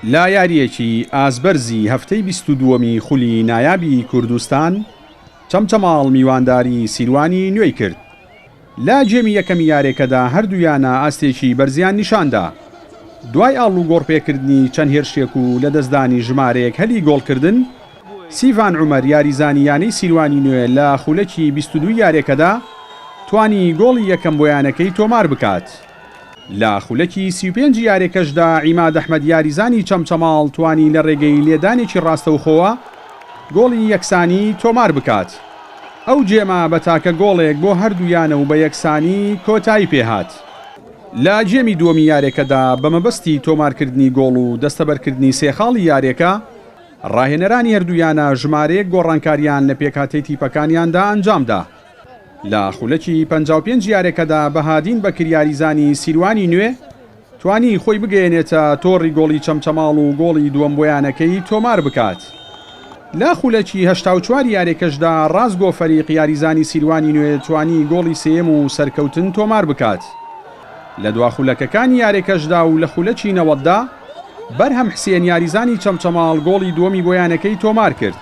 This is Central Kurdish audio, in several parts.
لا یاریەکی ئازبەرزی هەفتەی 22می خولی نایابی کوردستان چەمچەماڵ میوانداری سیروانی نوێی کرد. لا جێمی یەکەمی یارێکەدا هەردوویانە ئاستێکی بەرزیان نیشاندا. دوای ئاڵ و گۆڕپێکردنی چەند هێرشێک و لە دەستدانی ژمارەیەک هەلی گۆڵکردن، سیڤان عومەر یاریزانی یانەی سیروانی نوێ لە خولەکی 22 یارێکەدا توانی گۆڵی یەکەم بۆیانەکەی تۆمار بکات. لە خولەکی 35 یارێکەشدا عیماد ئەحمەد یاریزانی چەمچەماڵ توانی لە ڕێگەی لێدانێکی ڕاستەوخۆوە گۆڵی یەکسانی تۆمار بکات. ئەو جێمە بە تاکە گۆڵێک بۆ هەردوویانە و بە یەکسانی کۆتایی پێهات. لە جێمی دووەمی یارێکەدا بە مەبەستی تۆمارکردنی گۆڵ و دەستەبەرکردنی سێخاڵی یارێکە ڕاهێنەرانی هەردوویانە ژمارەیەک گۆڕانکاریان لە پێکهاتەی تیپەکانیاندا ئەنجامدا. لە خولەکی 55 یارێکەدا بەهادین بەکر یاریزانی سیروانی نوێ توانی خۆی بگەێنێتە تۆڕی گۆڵی چەمچەماڵ و گۆڵی دووەم بۆیانەکەی تۆمار بکات. لە خولەکی 84 یارێکەشدا ڕازگۆ فەریق یاریزانی سیروانی نوێ توانی گۆڵی سێم و سەرکەوتن تۆمار بکات. لە دوا خولەکەکانی یارێکەشدا و لە خولەکی 90دا بەرهەم حسێن یاریزانی چەمچەماڵ گۆڵی دووەمی بۆیانەکەی تۆمار کرد.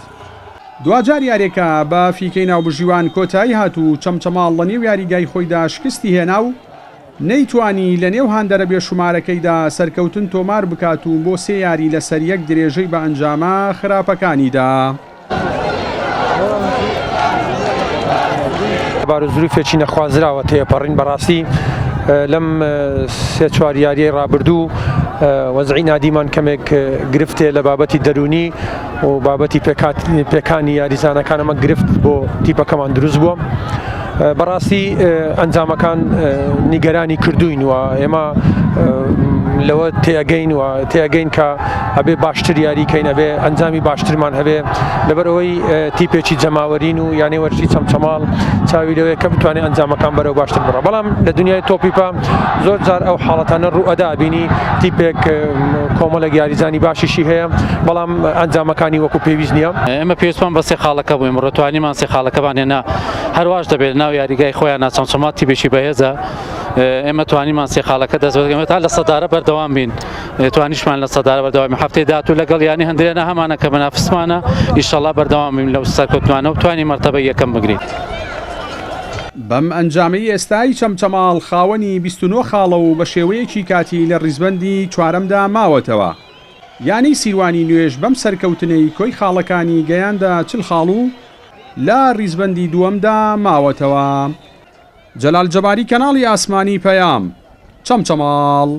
دوجار یارێکە بە فیکەی ناوبژیوان کۆتایی هات و چەمچەماڵ لە نێو یاریگای خۆیدا شکستی هێنا و نەیتوانی لە نێو هاندەرە بێشومارەکەیدا سەرکەوتن تۆمار بکات و بۆ سێ یاری لە سەر یەک درێژەی بە ئەنجامە خراپەکانیدا. بارۆزروفێکی نەخوازراوە تێپەڕین بەڕاستی لەم سێ چوار یاریەی ڕابردوو وەزعی نادیمان کەمێک گرفتێ لە بابەتی دەرونی و بابەتی پێکانی یاریزانەکانەمە گرفت بۆ تیپەکەمان دروست بووە. بەڕاستی ئەنجامەکان نیگەرانی کردوین و ئێمە لەوە تێگەین کە ئەبێ باشتر یاریکەین، ئەبێ ئەنجامی باشترمان هەبێ لەبەرەوەی تیپێکی جەماوەرین و یانێ وەرزی چەمچەماڵ چاوی لەوەیە کە بتوانێت ئەنجامەکان بەرەو باشتر بڕە. بەڵام لە دنیای تۆپیپە زۆر جار ئەو حاڵەتانە ڕوئەدا بینی تیپێک کۆمەڵێک یاریزانی باشیشی هەیە بەڵام ئەنجامەکانی وەکو پێویست نییە. ئێمە پێویستمان بە سێ خاڵەکە بووین، ڕۆتوانیمان سێ خاڵەکەمان هێنا هەروەش دەبێت ناو یاریگای خۆیان چەمچەماڵ تیپێکی بەهێزە. ئێمە توانیمان سێ خاڵەکە دەستبەرگەمێت تا لە سەدارە بەردەوام بین، توانیشمان لە سەدارە بەردەوامی هەفتەی داهاتوو لەگەڵ یانی هەندێنە هەمانە کە بەنافسمانە ئینشەڵڵا بەردەوام بین لەو سەرکەوتنانە و توانی مەرتەبەی یەکەم بگرین. بەم ئەنجامەی ئێستای چەمچەماڵ خاوەنی 29 خاڵە و بە شێوەیەکی کاتی لە ڕیزبەندی چوارەمدا ماوەتەوە. یانی سیروانی نوێژ بەم سەرکەوتنەی کۆی خاڵەکانی گەیاندا 40 خاڵ و لە ڕیزبەندی دووەمدا ماوەتەوە. جەلال جەباری کەناڵی ئاسمانی پەیام چەمچەماڵ.